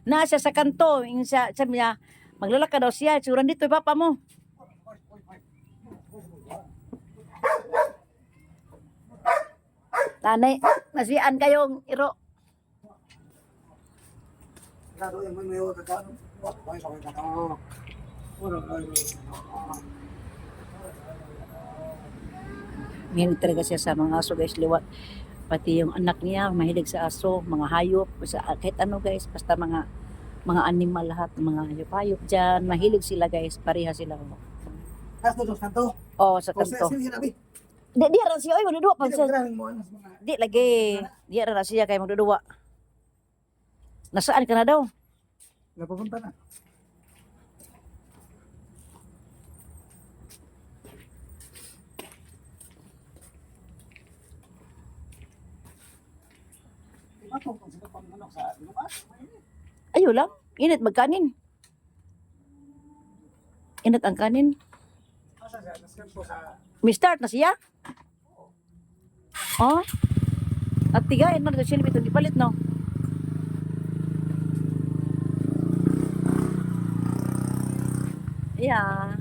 Nasa sa kanto, yung sabi niya, maglalakad daw siya, tsura dito, papa mo. Tanay, masian kayong iro. Mahilig talaga siya sa mga aso guys, liwat. Pati yung anak niya, mahilig sa aso, mga hayop, sa, kahit ano guys, basta mga animal lahat, mga hayop-hayop dyan, mahilig sila guys, pareha sila. Oh, sa kanto. Di ra siya, ay, magduduwa pa siya. Di lagi, di ra siya kay magduduwa. Nasaan ka na daw? Napupunta na. Ayo lang, init magkanin. Init ang kanin. May start na siya? Oh? At tigain na siya itong ipalit, no? Yeah.